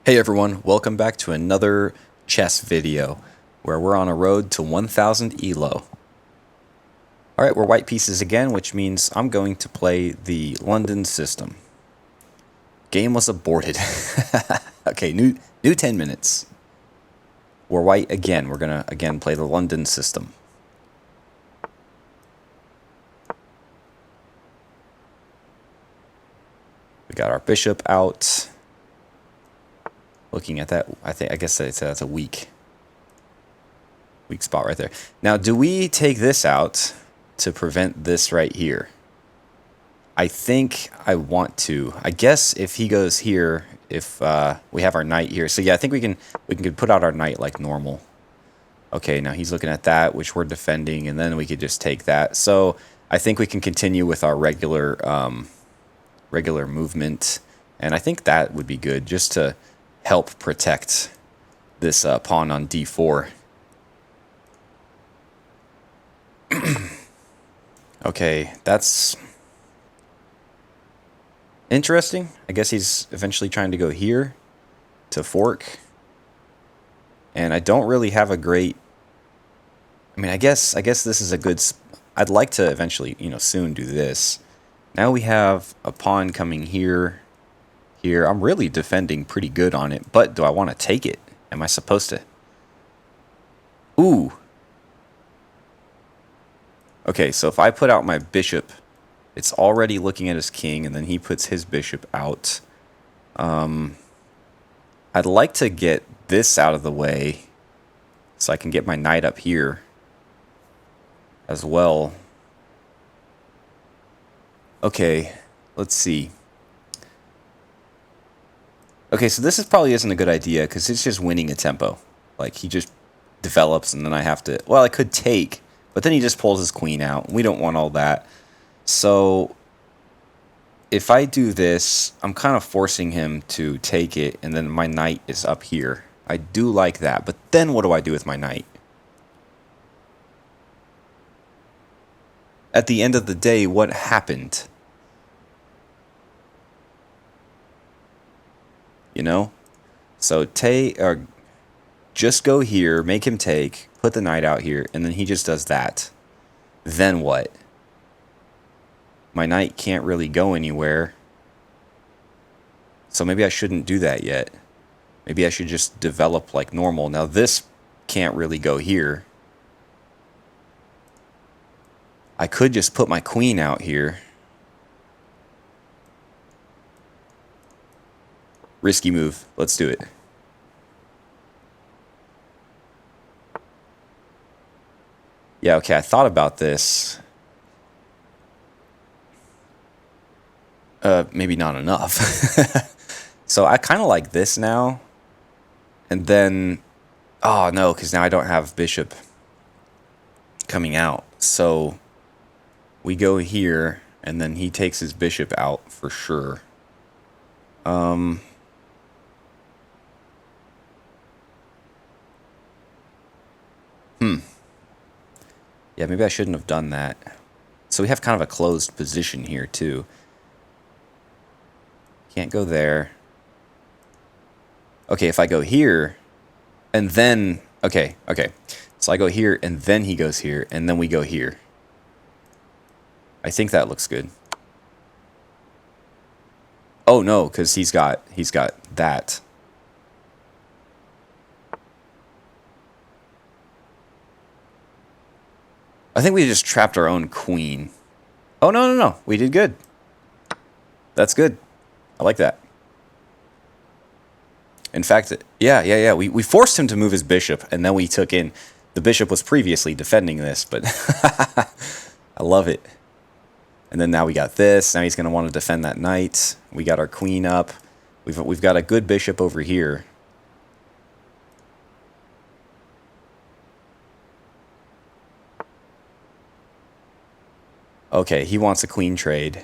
Hey everyone, welcome back to another chess video where we're on a road to 1000 elo. Alright, we're white pieces again, which means I'm going to play the London system. Game was aborted. Okay, new 10 minutes. We're white again. We're gonna again play the London system. We got our bishop out. Looking at that, I guess that's a weak spot right there. Now, do we take this out to prevent this right here? I think I want to. I guess if he goes here, if we have our knight here. So yeah, I think we can put out our knight like normal. Okay, now he's looking at that, which we're defending, and then we could just take that. So I think we can continue with our regular movement, and I think that would be good just to help protect this pawn on d4. Okay, that's interesting. I guess he's eventually trying to go here to fork. And I don't really have a great... I mean, I guess this is a good... I'd like to eventually, soon do this. Now we have a pawn coming here. Here. I'm really defending pretty good on it, but do I want to take it? Am I supposed to? Ooh. Okay, so if I put out my bishop, it's already looking at his king, and then he puts his bishop out. I'd like to get this out of the way so I can get my knight up here as well. Okay, let's see. Okay, so this probably isn't a good idea because it's just winning a tempo. Like, he just develops and then I have to... Well, I could take, but then he just pulls his queen out. We don't want all that. So if I do this, I'm kind of forcing him to take it, and then my knight is up here. I do like that, but then what do I do with my knight? At the end of the day, what happened? So take, or just go here, make him take, put the knight out here, and then he just does that. Then what? My knight can't really go anywhere. So maybe I shouldn't do that yet. Maybe I should just develop like normal. Now this can't really go here. I could just put my queen out here. Risky move. Let's do it. Yeah, okay, I thought about this. Maybe not enough. So I kind of like this now. And then... Oh, no, because now I don't have bishop coming out. So we go here, and then he takes his bishop out for sure. Yeah, maybe I shouldn't have done that. So we have kind of a closed position here, too. Can't go there. Okay, if I go here, and then... Okay. So I go here, and then he goes here, and then we go here. I think that looks good. Oh, no, because he's got that. I think we just trapped our own queen. Oh, no. We did good. That's good. I like that. In fact, yeah. We forced him to move his bishop, and then we took in... The bishop was previously defending this, but... I love it. And then now we got this. Now he's going to want to defend that knight. We got our queen up. We've got a good bishop over here. Okay, he wants a queen trade.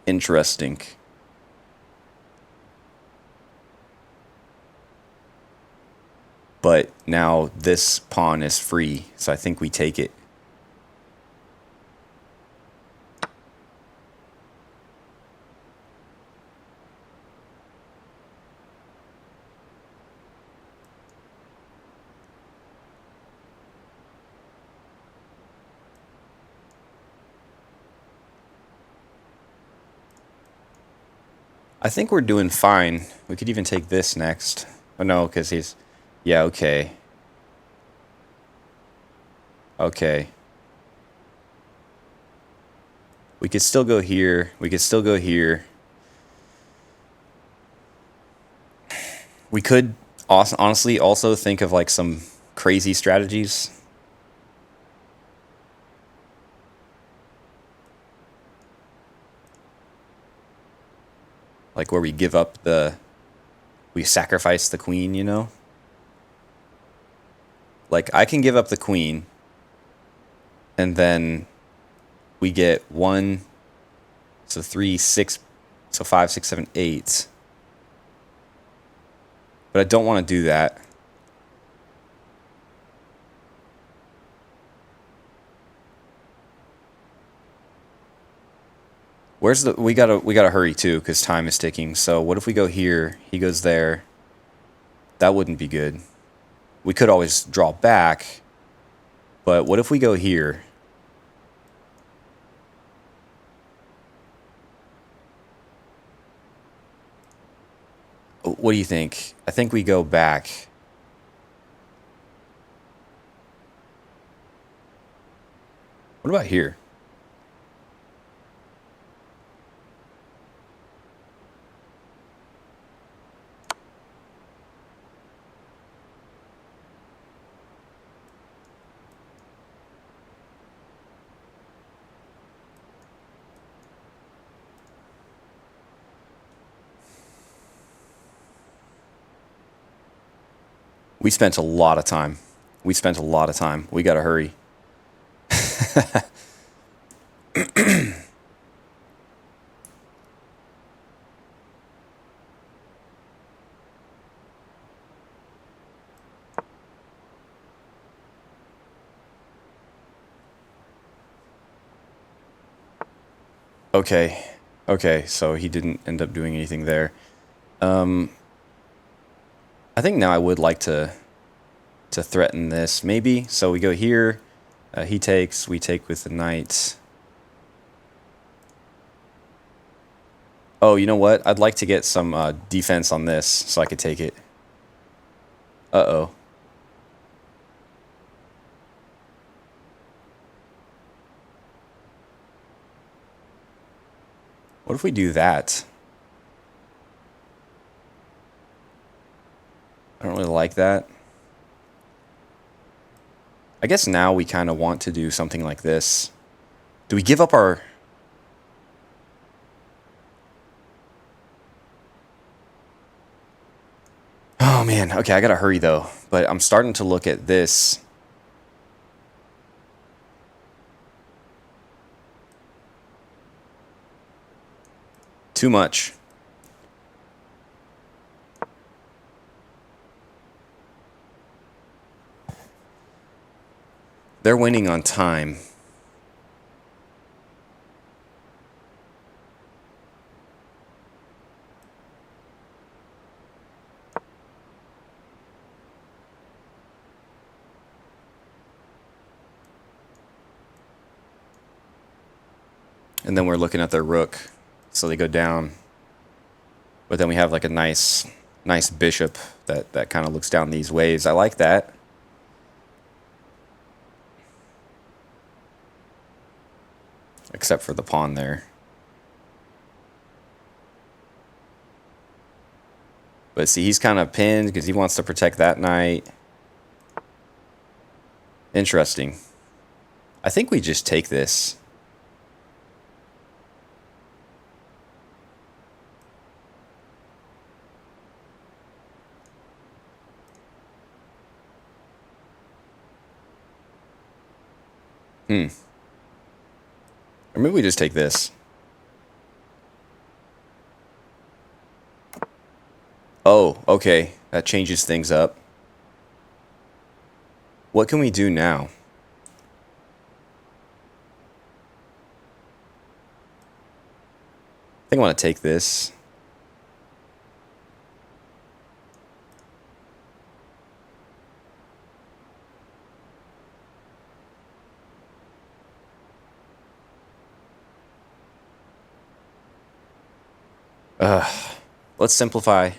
Interesting. But now this pawn is free, so I think we take it. I think we're doing fine. We could even take this next. Oh, no, because he's... Yeah, okay. Okay. We could still go here. We could still go here. We could honestly also think of like some crazy strategies. Like where we give up the... We sacrifice the queen, you know? Like, I can give up the queen, and then we get 1, so 3, 6, so 5, 6, 7, 8. But I don't want to do that. Where's the... We gotta hurry too, because time is ticking. So what if we go here, he goes there? That wouldn't be good. We could always draw back, but what if we go here? What do you think? I think we go back. What about here? We spent a lot of time. We spent a lot of time. We gotta hurry. Okay. Okay, so he didn't end up doing anything there. I think now I would like to threaten this, maybe. So we go here. He takes. We take with the knight. Oh, you know what? I'd like to get some defense on this so I could take it. Uh-oh. What if we do that? I don't really like that. I guess now we kind of want to do something like this. Do we give up our... Oh, man. Okay, I gotta hurry, though. But I'm starting to look at this. Too much. They're winning on time. And then we're looking at their rook. So they go down. But then we have like a nice bishop that kind of looks down these ways. I like that. Except for the pawn there. But see, he's kind of pinned because he wants to protect that knight. Interesting. I think we just take this. Or maybe we just take this. Oh, okay. That changes things up. What can we do now? I think I want to take this. Ugh. Let's simplify.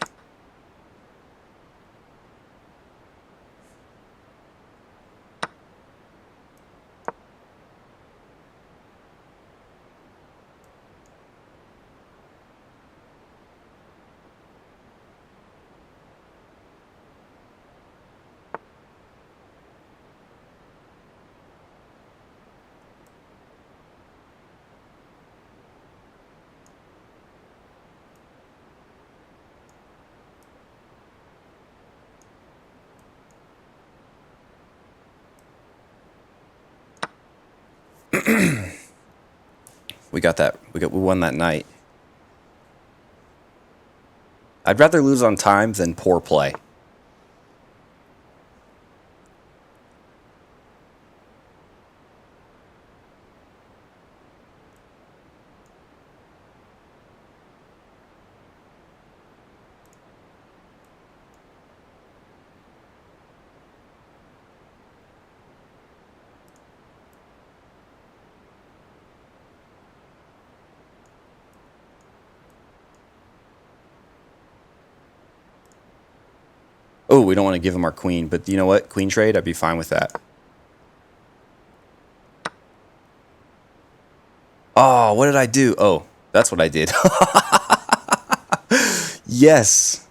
We got that. We won that night. I'd rather lose on time than poor play. Oh, we don't want to give him our queen, but you know what? Queen trade, I'd be fine with that. Oh, what did I do? Oh, that's what I did. Yes.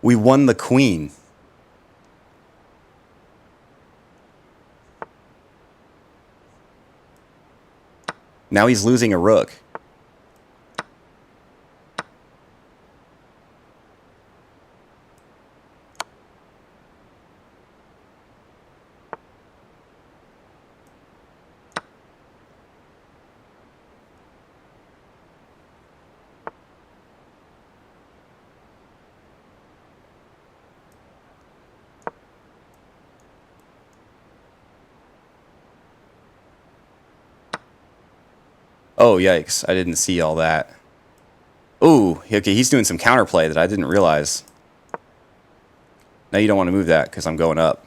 We won the queen. Now he's losing a rook. Oh, yikes. I didn't see all that. Ooh, okay, he's doing some counterplay that I didn't realize. Now you don't want to move that because I'm going up.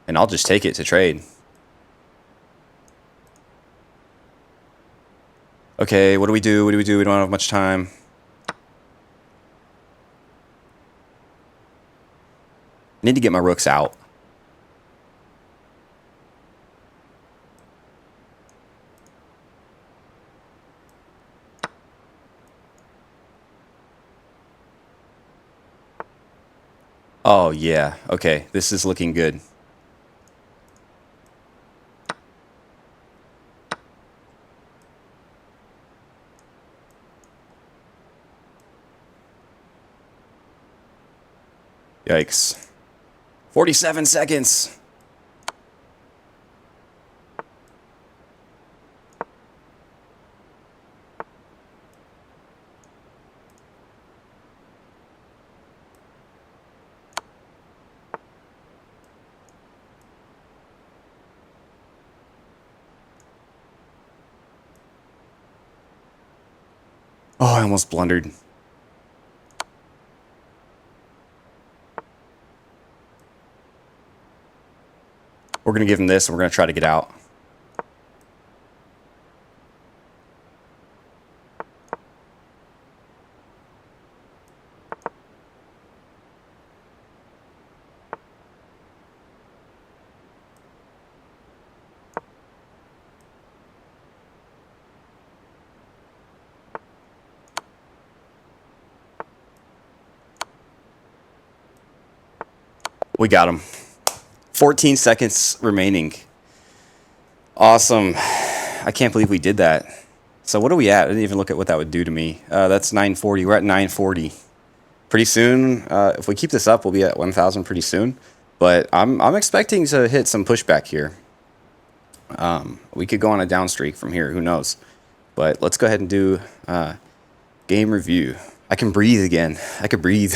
And I'll just take it to trade. Okay, what do we do? What do we do? We don't have much time. I need to get my rooks out. Oh, yeah. Okay, this is looking good. Yikes. 47 seconds. Oh, I almost blundered. We're going to give him this, and we're going to try to get out. We got him. 14 seconds remaining. Awesome. I can't believe we did that. So what are we at? I didn't even look at what that would do to me. That's 940. We're at 940. Pretty soon, if we keep this up, we'll be at 1,000 pretty soon. But I'm expecting to hit some pushback here. We could go on a down streak from here. Who knows? But let's go ahead and do game review. I can breathe again. I could breathe.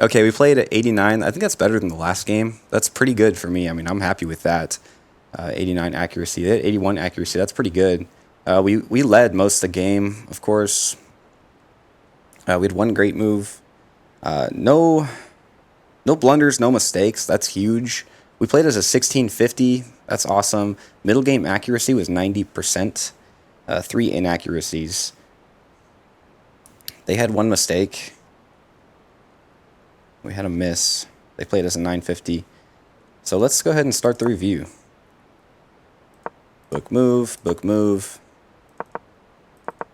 Okay, we played at 89. I think that's better than the last game. That's pretty good for me. I mean, I'm happy with that. 89 accuracy, 81 accuracy. That's pretty good. We led most of the game, of course. We had one great move. No blunders, no mistakes. That's huge. We played as a 1650. That's awesome. Middle game accuracy was 90%. 3 inaccuracies. They had one mistake. We had a miss. They played as a 950. So let's go ahead and start the review. Book move,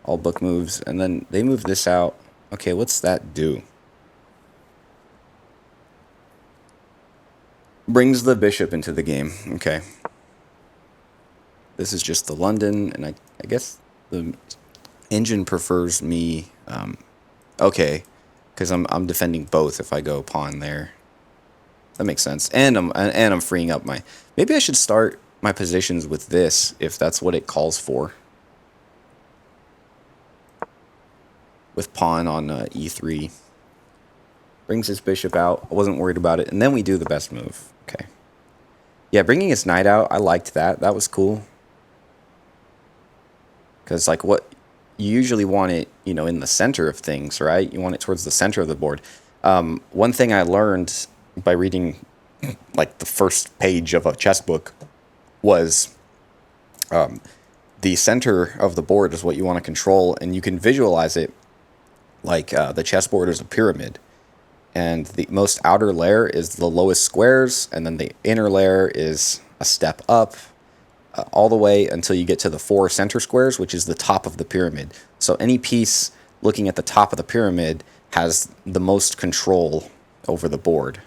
all book moves, and then they move this out. Okay, what's that do? Brings the bishop into the game. Okay. This is just the London, and I guess the engine prefers me. Okay, because I'm defending both if I go pawn there. That makes sense. And I'm freeing up my. Maybe I should start my positions with this if that's what it calls for. With pawn on e3. Brings his bishop out. I wasn't worried about it. And then we do the best move. Okay. Yeah, bringing his knight out, I liked that. That was cool. Because, like, what you usually want it, you know, in the center of things, right? You want it towards the center of the board. One thing I learned by reading, like, the first page of a chess book was the center of the board is what you want to control, and you can visualize it like the chessboard is a pyramid. And the most outer layer is the lowest squares, and then the inner layer is a step up, all the way until you get to the 4 center squares, which is the top of the pyramid. So any piece looking at the top of the pyramid has the most control over the board.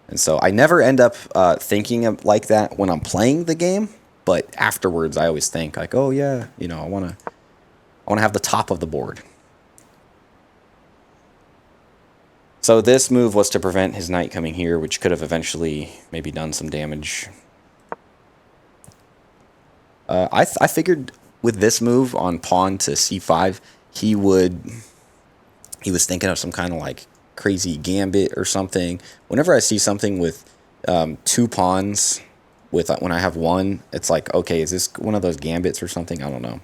And so I never end up thinking of like that when I'm playing the game, but afterwards I always think like, oh yeah, you know, I want to have the top of the board. So this move was to prevent his knight coming here, which could have eventually maybe done some damage. I figured with this move on pawn to c5, he was thinking of some kind of like crazy gambit or something. Whenever I see something with 2 pawns when I have one, it's like, okay, is this one of those gambits or something? I don't know.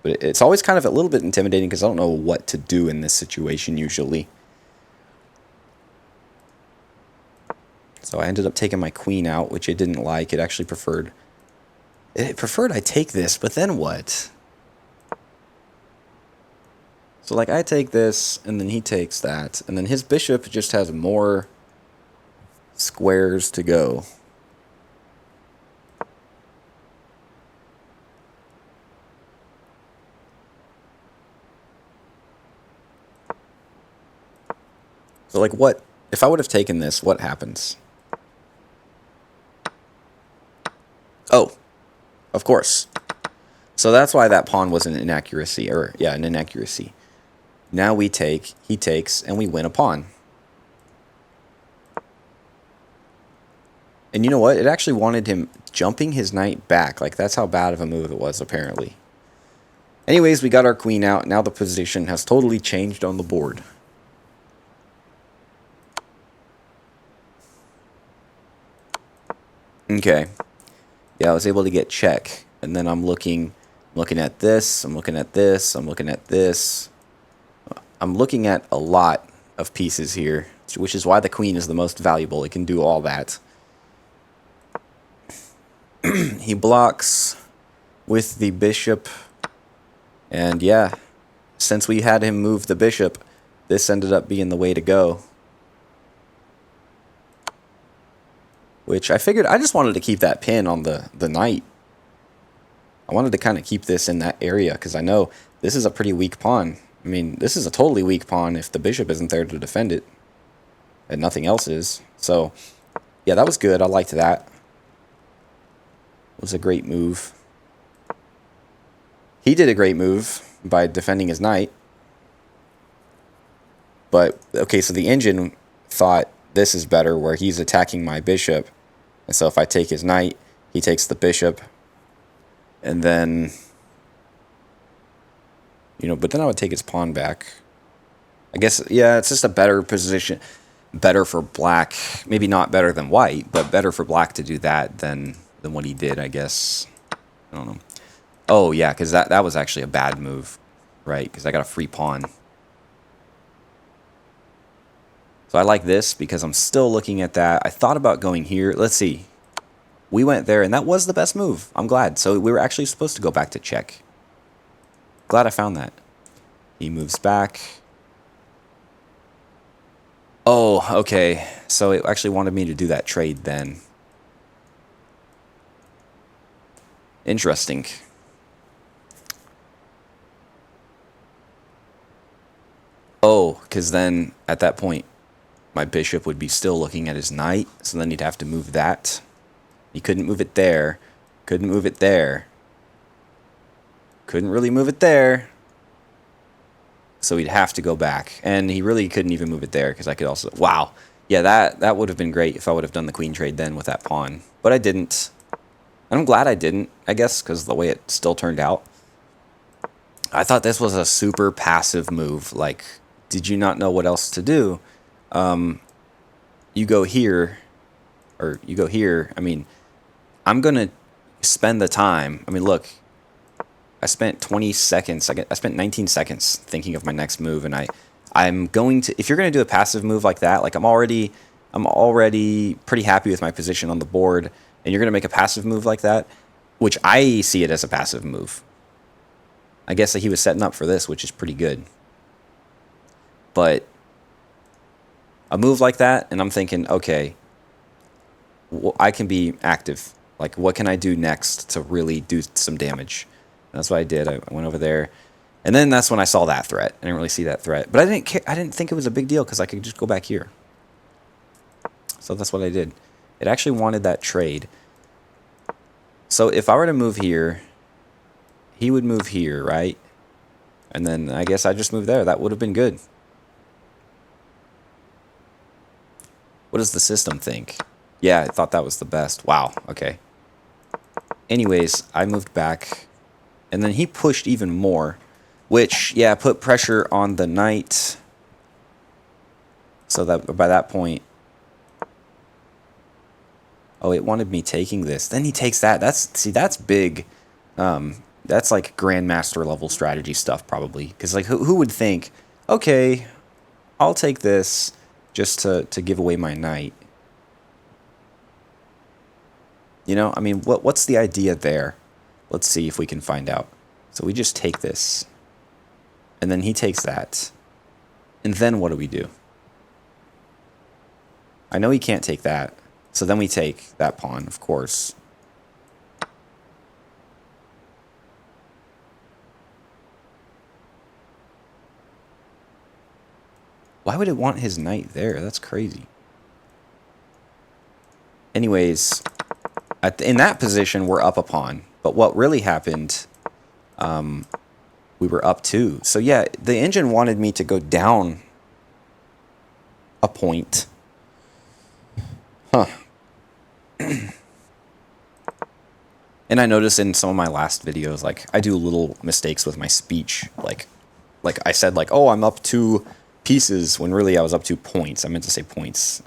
But it's always kind of a little bit intimidating because I don't know what to do in this situation usually. So I ended up taking my queen out, which it didn't like. It actually preferred... It preferred I take this, but then what? So, like, I take this, and then he takes that. And then his bishop just has more squares to go. So, like, what... If I would have taken this, what happens? Oh, of course. So that's why that pawn was an inaccuracy, or yeah, an inaccuracy. Now we take, he takes, and we win a pawn. And you know what? It actually wanted him jumping his knight back. Like, that's how bad of a move it was, apparently. Anyways, we got our queen out. Now the position has totally changed on the board. Okay. Yeah, I was able to get check. And then I'm looking at this, I'm looking at this, I'm looking at this. I'm looking at a lot of pieces here, which is why the queen is the most valuable. It can do all that. He blocks with the bishop. And yeah, since we had him move the bishop, this ended up being the way to go. Which I figured I just wanted to keep that pin on the knight. I wanted to kind of keep this in that area because I know this is a pretty weak pawn. I mean, this is a totally weak pawn if the bishop isn't there to defend it. And nothing else is. So, yeah, that was good. I liked that. It was a great move. He did a great move by defending his knight. But, okay, so the engine thought this is better where he's attacking my bishop. And so if I take his knight, he takes the bishop. And then, you know, but then I would take his pawn back. I guess, yeah, it's just a better position. Better for black. Maybe not better than white, but better for black to do that than what he did, I guess. I don't know. Oh, yeah, because that was actually a bad move, right? Because I got a free pawn. So I like this because I'm still looking at that. I thought about going here. Let's see. We went there, and that was the best move. I'm glad. So we were actually supposed to go back to check. Glad I found that. He moves back. Oh, okay. So it actually wanted me to do that trade then. Interesting. Oh, because then at that point, my bishop would be still looking at his knight. So then he'd have to move that. He couldn't move it there. Couldn't move it there. Couldn't really move it there. So he'd have to go back. And he really couldn't even move it there because I could also... Wow. Yeah, that would have been great if I would have done the queen trade then with that pawn. But I didn't. And I'm glad I didn't, I guess, because the way it still turned out. I thought this was a super passive move. Like, did you not know what else to do? You go here, or you go here. I mean, I'm going to spend the time. I mean, look, I spent 20 seconds. I spent 19 seconds thinking of my next move, and I'm going to, if you're going to do a passive move like that, like I'm already pretty happy with my position on the board, and you're going to make a passive move like that, which I see it as a passive move. I guess that he was setting up for this, which is pretty good. But a move like that, and I'm thinking, okay, well, I can be active. Like, what can I do next to really do some damage? And that's what I did. I went over there. And then that's when I saw that threat. I didn't really see that threat. But I didn't think it was a big deal because I could just go back here. So that's what I did. It actually wanted that trade. So if I were to move here, he would move here, right? And then I guess I just moved there. That would have been good. What does the system think? Yeah, I thought that was the best. Wow, okay. Anyways, I moved back. And then he pushed even more. Which, yeah, put pressure on the knight. So that by that point... Oh, it wanted me taking this. Then he takes that. That's big. That's like grandmaster level strategy stuff probably. Because like who would think, okay, I'll take this just to give away my knight. You know, I mean, what's the idea there? Let's see if we can find out. So we just take this. And then he takes that. And then what do we do? I know he can't take that. So then we take that pawn, of course. Why would it want his knight there? That's crazy. Anyways, in that position, we're up a pawn. But what really happened, we were up 2. So yeah, the engine wanted me to go down a point. Huh. And I noticed in some of my last videos, like, I do little mistakes with my speech. Like I said, like, oh, I'm up 2 pieces, when really I was up 2 points. I meant to say points.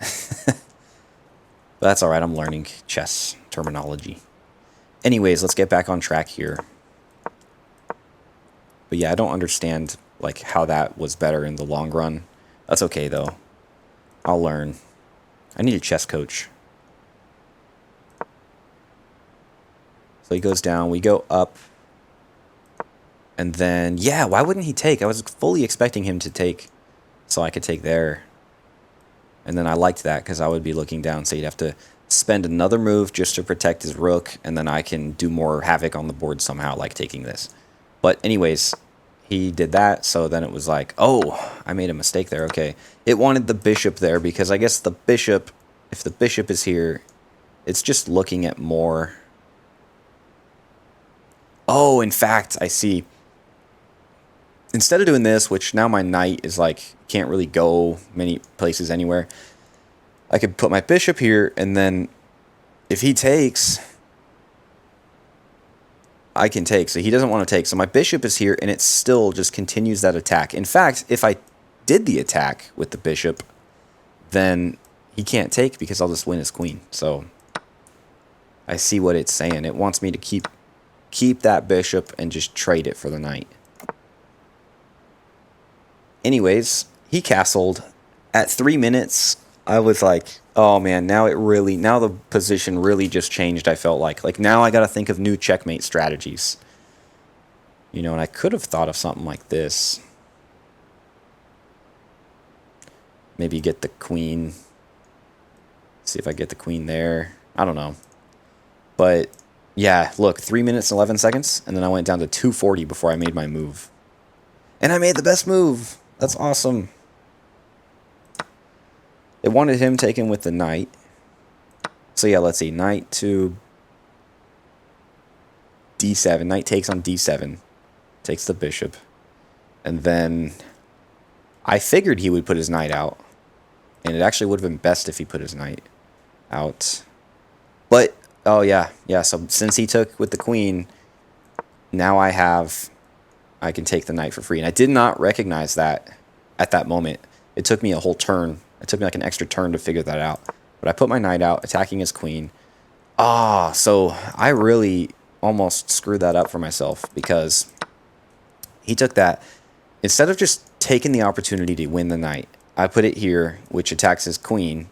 But that's alright, I'm learning chess terminology. Anyways, let's get back on track here. But yeah, I don't understand, like, how that was better in the long run. That's okay, though. I'll learn. I need a chess coach. So he goes down, we go up. And then, yeah, why wouldn't he take? I was fully expecting him to take, so I could take there. And then I liked that, because I would be looking down, so he'd have to spend another move just to protect his rook, and then I can do more havoc on the board somehow, like taking this. But anyways, he did that, so then it was like, oh, I made a mistake there, okay. It wanted the bishop there, because I guess the bishop, if the bishop is here, it's just looking at more. Oh, in fact, I see. Instead of doing this, which now my knight is like, can't really go many places anywhere, I could put my bishop here, and then if he takes, I can take. So he doesn't want to take. So my bishop is here, and it still just continues that attack. In fact, if I did the attack with the bishop, then he can't take because I'll just win his queen. So I see what it's saying. It wants me to keep that bishop and just trade it for the knight. Anyways, he castled. At 3 minutes, I was like, oh man, now the position really just changed. I felt like now I got to think of new checkmate strategies. And I could have thought of something like this. Maybe get the queen. See if I get the queen there. I don't know. But yeah, look, 3 minutes and 11 seconds, and then I went down to 240 before I made my move. And I made the best move. That's awesome. It wanted him taken with the knight. So yeah, let's see. Knight to d7. Knight takes on d7. Takes the bishop. And then I figured he would put his knight out. And it actually would have been best if he put his knight out. But, oh yeah. Yeah, so since he took with the queen, now I can take the knight for free. And I did not recognize that at that moment. It took me a whole turn. It took me like an extra turn to figure that out. But I put my knight out, attacking his queen. So I really almost screwed that up for myself because he took that. Instead of just taking the opportunity to win the knight, I put it here, which attacks his queen,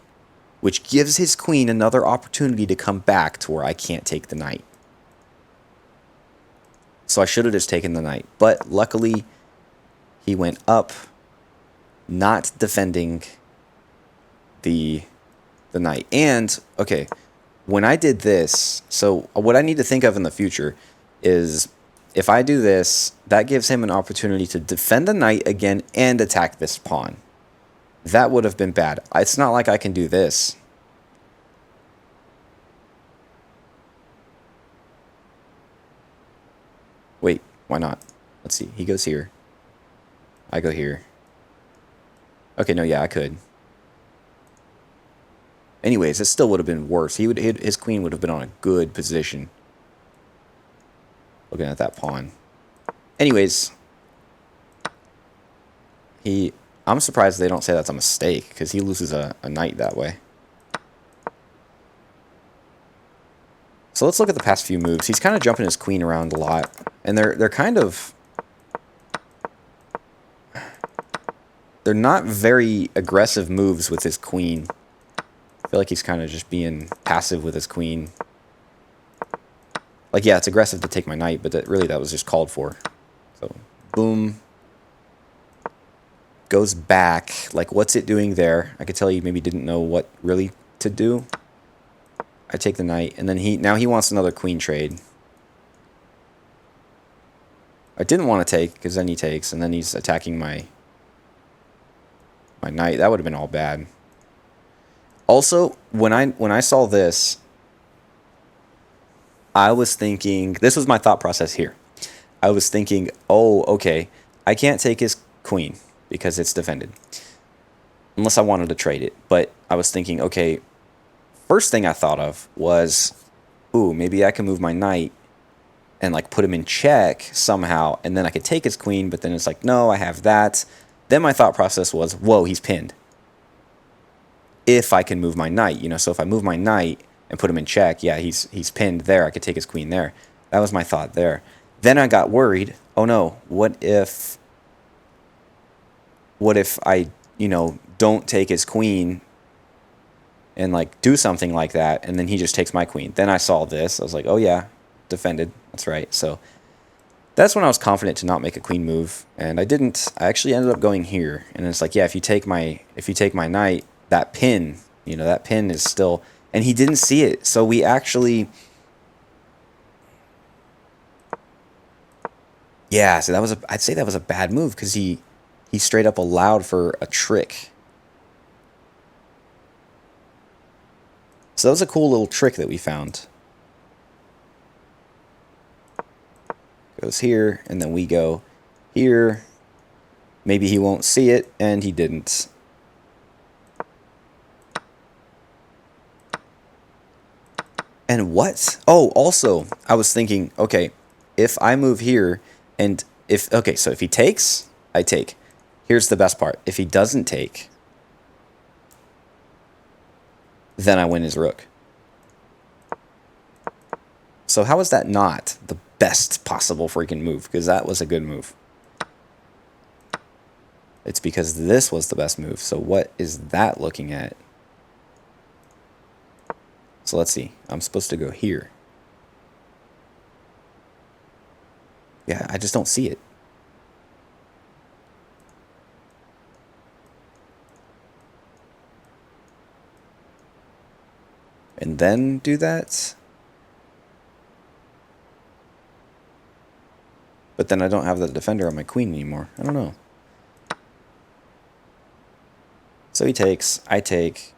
which gives his queen another opportunity to come back to where I can't take the knight. So I should have just taken the knight. But luckily, he went up, not defending the knight. And, okay, when I did this, so what I need to think of in the future is if I do this, that gives him an opportunity to defend the knight again and attack this pawn. That would have been bad. It's not like I can do this. Wait, why not? Let's see. He goes here. I go here. Okay, no, yeah, I could. Anyways, it still would have been worse. His queen would have been on a good position. Looking at that pawn. Anyways, I'm surprised they don't say that's a mistake, because he loses a knight that way. So let's look at the past few moves. He's kind of jumping his queen around a lot, and they're kind of... They're not very aggressive moves with his queen. I feel like he's kind of just being passive with his queen. Like, yeah, it's aggressive to take my knight, but that was just called for. So, boom. Goes back. Like, what's it doing there? I could tell he maybe didn't know what really to do. I take the knight, and then now he wants another queen trade. I didn't want to take, because then he takes, and then he's attacking my knight. That would have been all bad. Also, when I saw this, I was thinking, this was my thought process here. I was thinking, oh, okay, I can't take his queen because it's defended. Unless I wanted to trade it. But I was thinking, okay, first thing I thought of was, ooh, maybe I can move my knight and like put him in check somehow, and then I could take his queen, but then it's like, no, I have that. Then my thought process was, whoa, he's pinned. If I can move my knight, so if I move my knight and put him in check, yeah, he's pinned there. I could take his queen there. That was my thought there. Then I got worried. Oh no, what if I, don't take his queen and like do something like that, and then he just takes my queen? Then I saw this. I was like, oh yeah, defended. That's right. So that's when I was confident to not make a queen move, and I didn't. I actually ended up going here, and it's like, yeah, if you take my knight, that pin, that pin is still, and he didn't see it. So we actually, yeah, so I'd say that was a bad move, because he straight up allowed for a trick. So that was a cool little trick that we found. Goes here, and then we go here. Maybe he won't see it, and he didn't. And what? Oh, also, I was thinking, okay, if I move here, and so if he takes, I take. Here's the best part. If he doesn't take, then I win his rook. So how is that not the best possible freaking move? Because that was a good move. It's because this was the best move. So what is that looking at? So let's see. I'm supposed to go here. Yeah, I just don't see it. And then do that? But then I don't have the defender on my queen anymore. I don't know. So he takes, I take.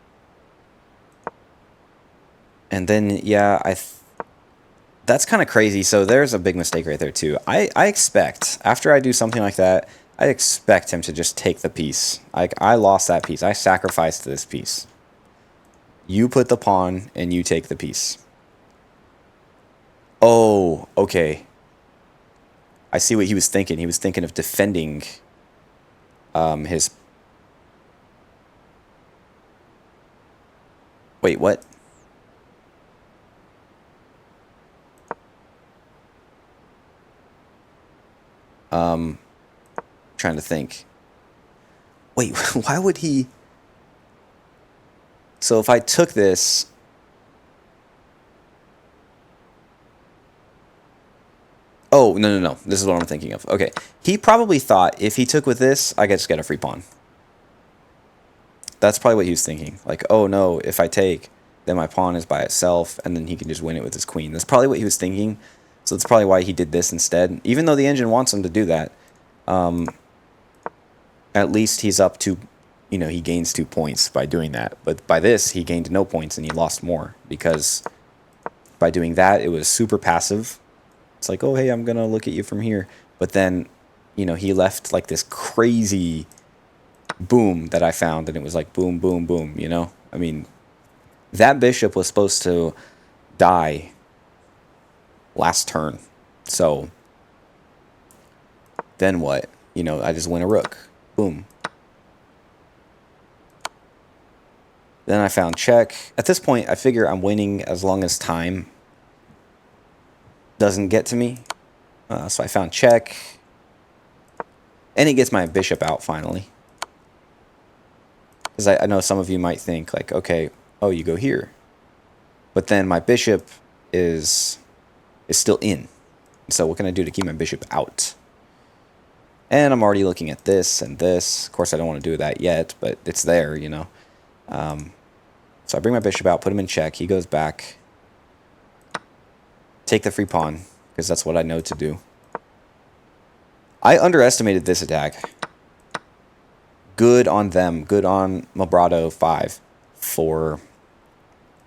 And then, yeah, that's kind of crazy. So there's a big mistake right there, too. I expect, after I do something like that, I expect him to just take the piece. Like, I lost that piece. I sacrificed this piece. You put the pawn, and you take the piece. Oh, okay. I see what he was thinking. He was thinking of defending his... Wait, what? Trying to think. Wait, why would he... So if I took this... Oh, no. This is what I'm thinking of. Okay. He probably thought if he took with this, I could just get a free pawn. That's probably what he was thinking. Like, oh no, if I take, then my pawn is by itself, and then he can just win it with his queen. That's probably what he was thinking. So that's probably why he did this instead. Even though the engine wants him to do that, at least he's up to, he gains 2 points by doing that. But by this, he gained no points and he lost more because by doing that, it was super passive. It's like, oh, hey, I'm going to look at you from here. But then, he left like this crazy boom that I found, and it was like boom, boom, boom, I mean, that bishop was supposed to die last turn. So then what? I just win a rook. Boom. Then I found check. At this point, I figure I'm winning as long as time doesn't get to me. So I found check. And it gets my bishop out finally. Because I know some of you might think, like, okay, oh, you go here. But then my bishop is still in. So what can I do to keep my bishop out? And I'm already looking at this and this. Of course, I don't want to do that yet, but it's there, So I bring my bishop out, put him in check. He goes back. Take the free pawn, because that's what I know to do. I underestimated this attack. Good on them. Good on Mabrado 5 for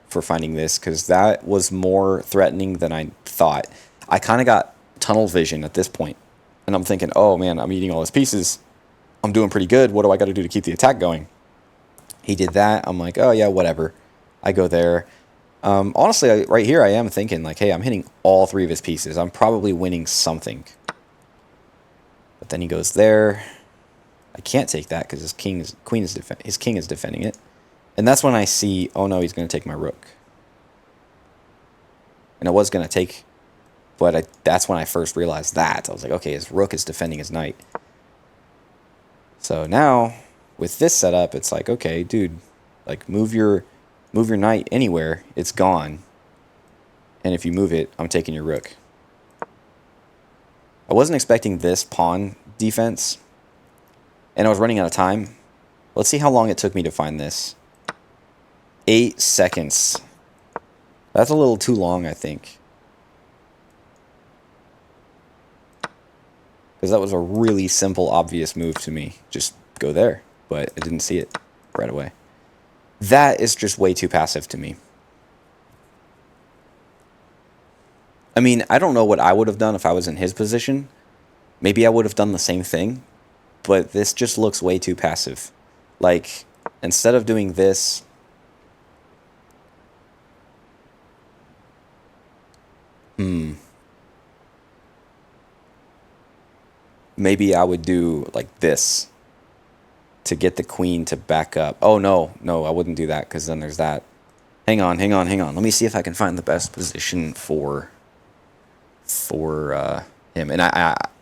finding this, because that was more threatening than I thought. I kind of got tunnel vision at this point, and I'm thinking, oh man, I'm eating all his pieces. I'm doing pretty good. What do I got to do to keep the attack going? He did that. I'm like, oh yeah, whatever. I go there. Honestly, right here I am thinking, like, hey, I'm hitting all 3 of his pieces. I'm probably winning something. But then he goes there. I can't take that because his king is defending it. And that's when I see, oh no, he's going to take my rook. And I was going to take, but that's when I first realized that. I was like, okay, his rook is defending his knight. So now, with this setup, it's like, okay, dude, like move your knight anywhere, it's gone. And if you move it, I'm taking your rook. I wasn't expecting this pawn defense, and I was running out of time. Let's see how long it took me to find this. 8 seconds. That's a little too long, I think. Because that was a really simple, obvious move to me. Just go there. But I didn't see it right away. That is just way too passive to me. I mean, I don't know what I would have done if I was in his position. Maybe I would have done the same thing. But this just looks way too passive. Like, instead of doing this... Maybe I would do, like, this. To get the queen to back up. Oh, no, I wouldn't do that, because then there's that. Hang on. Let me see if I can find the best position for him. And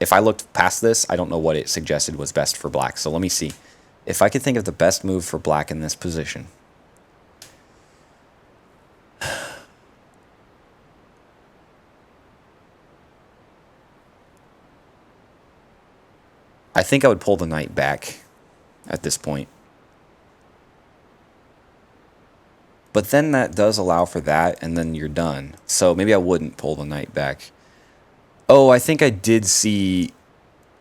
if I looked past this, I don't know what it suggested was best for black. So let me see. If I could think of the best move for black in this position. I think I would pull the knight back at this point. But then that does allow for that, and then you're done. So maybe I wouldn't pull the knight back. Oh, I think I did see...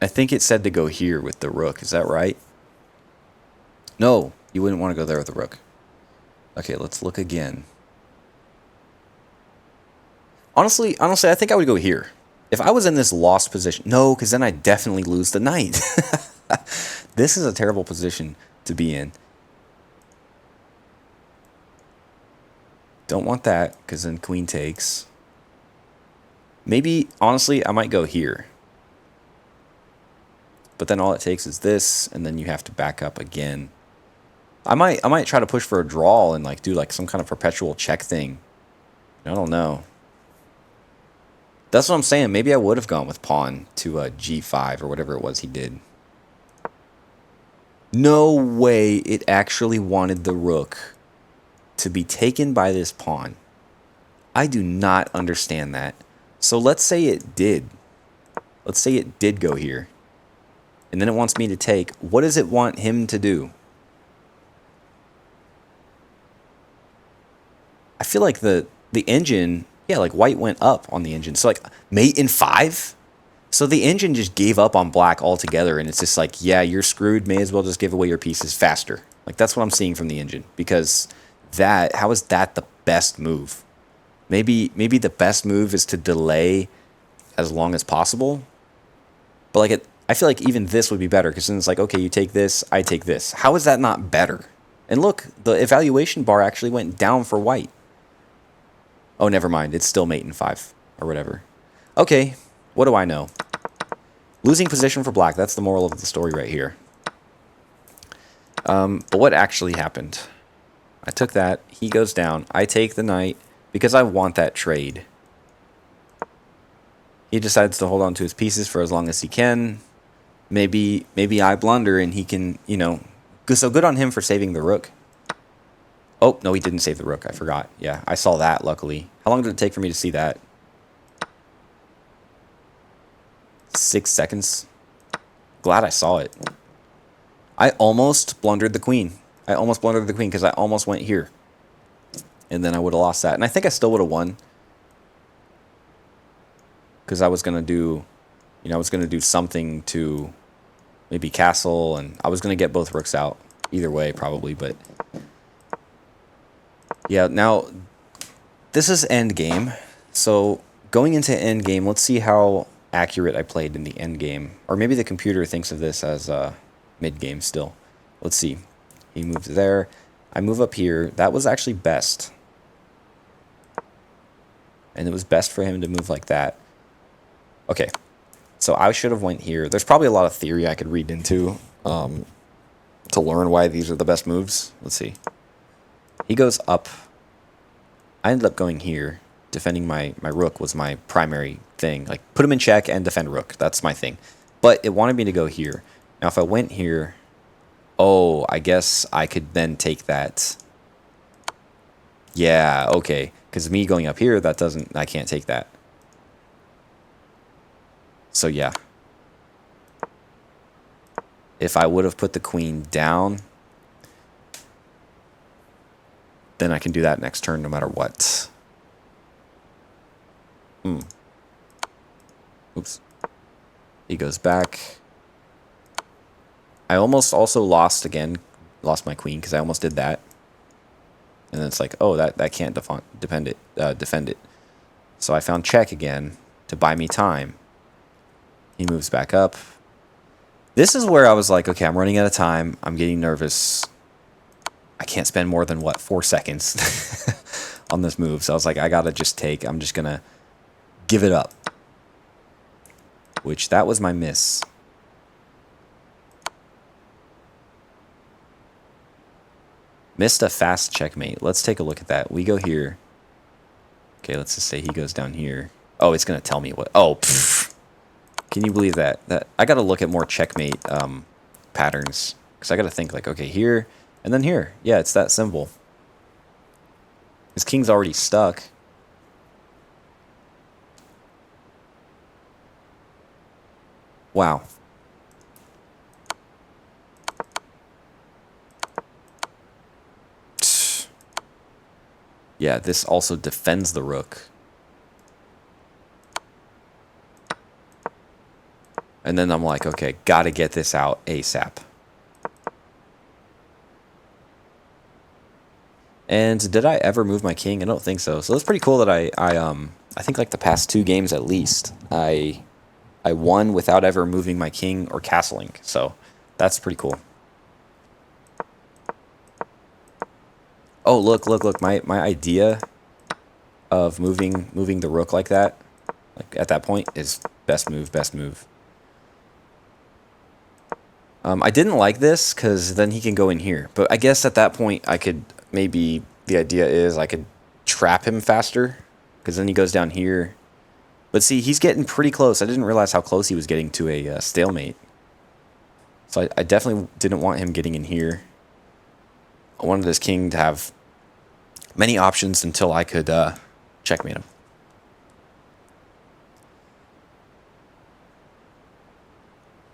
I think it said to go here with the rook. Is that right? No, you wouldn't want to go there with the rook. Okay, let's look again. Honestly, I think I would go here. If I was in this lost position... No, because then I'd definitely lose the knight. This is a terrible position to be in. Don't want that, because then queen takes. Maybe, honestly, I might go here. But then all it takes is this, and then you have to back up again. I might try to push for a draw and like do like some kind of perpetual check thing. I don't know. That's what I'm saying. Maybe I would have gone with pawn to g5 or whatever it was he did. No way it actually wanted the rook to be taken by this pawn. I do not understand that. So let's say it did. Let's say it did go here. And then it wants me to take. What does it want him to do? I feel like the engine, yeah, like white went up on the engine. So like mate in 5? So the engine just gave up on black altogether, and it's just like, yeah, you're screwed. May as well just give away your pieces faster. Like that's what I'm seeing from the engine, because how is that the best move? Maybe the best move is to delay as long as possible. But like I feel like even this would be better, because then it's like, okay, you take this, I take this. How is that not better? And look, the evaluation bar actually went down for white. Oh, never mind. It's still mate in 5 or whatever. Okay, what do I know? Losing position for black. That's the moral of the story right here. But what actually happened? I took that. He goes down. I take the knight because I want that trade. He decides to hold on to his pieces for as long as he can. Maybe I blunder and he can, you know... So good on him for saving the rook. Oh, no, he didn't save the rook. I forgot. Yeah, I saw that, luckily. How long did it take for me to see that? 6 seconds. Glad I saw it. I almost blundered the queen. I almost blundered the queen because I almost went here. And then I would have lost that. And I think I still would have won. Because I was going to do... You know, I was going to do something to maybe castle. And I was going to get both rooks out. Either way, probably. But... Yeah, now... This is endgame. So, going into endgame, let's see how accurate I played in the endgame. Or maybe the computer thinks of this as mid-game still. Let's see. He moves there. I move up here. That was actually best. And it was best for him to move like that. Okay. So I should have went here. There's probably a lot of theory I could read into to learn why these are the best moves. Let's see. He goes up. I ended up going here. Defending my rook was my primary thing. Like, put him in check and defend rook. That's my thing. But it wanted me to go here. Now, if I went here... Oh, I guess I could then take that. Yeah, okay. Because me going up here, that doesn't... I can't take that. So, yeah. If I would have put the queen down, then I can do that next turn no matter what. Oops. He goes back. I almost also lost again. Lost my queen because I almost did that. And then it's like, oh, that can't defend it. So I found check again to buy me time. He moves back up. This is where I was like, okay, I'm running out of time. I'm getting nervous. I can't spend more than, what, 4 seconds on this move. So I was like, I gotta just take. I'm just gonna give it up. Which, that was my miss. Missed a fast checkmate. Let's take a look at that. We go here. Okay, let's just say he goes down here. Oh, it's going to tell me what... Oh, pfft. Can you believe that? That I got to look at more checkmate patterns, because I got to think like, okay, here and then here. Yeah, it's that simple. His king's already stuck. Wow. Yeah, this also defends the rook. And then I'm like, okay, gotta get this out ASAP. And did I ever move my king? I don't think so. So that's pretty cool that I think like the past 2 games at least, I won without ever moving my king or castling. So that's pretty cool. Oh, look. My idea of moving the rook like that, like at that point, is best move. I didn't like this because then he can go in here. But I guess at that point I could, maybe the idea is I could trap him faster, because then he goes down here. But see, he's getting pretty close. I didn't realize how close he was getting to a stalemate. So I definitely didn't want him getting in here. I wanted this king to have many options until I could checkmate him.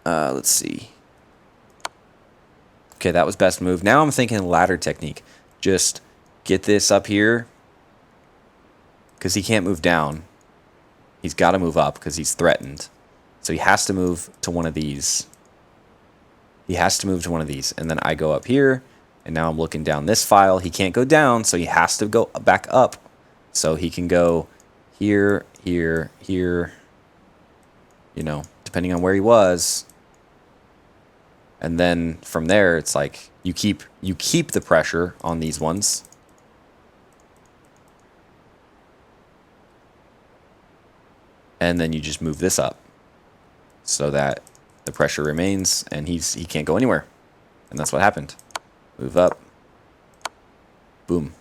Let's see. Okay, that was best move. Now I'm thinking ladder technique. Just get this up here, because he can't move down. He's got to move up because he's threatened. So he has to move to one of these. And then I go up here, and now I'm looking down this file. He can't go down, so he has to go back up. So he can go here, here, here, you know, depending on where he was. And then from there, it's like you keep the pressure on these ones. And then you just move this up so that the pressure remains and he can't go anywhere. And that's what happened. Move up. Boom.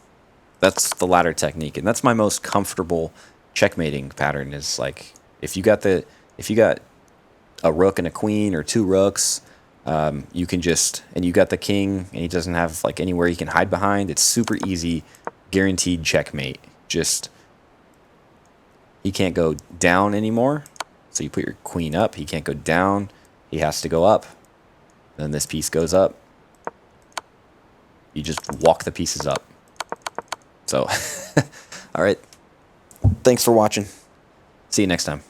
That's the ladder technique, and that's my most comfortable checkmating pattern. Is like if you got a rook and a queen or 2 rooks, you can just, and you got the king and he doesn't have like anywhere he can hide behind. It's super easy, guaranteed checkmate. Just he can't go down anymore. So you put your queen up, he can't go down. He has to go up. Then this piece goes up. You just walk the pieces up. So, all right. Thanks for watching. See you next time.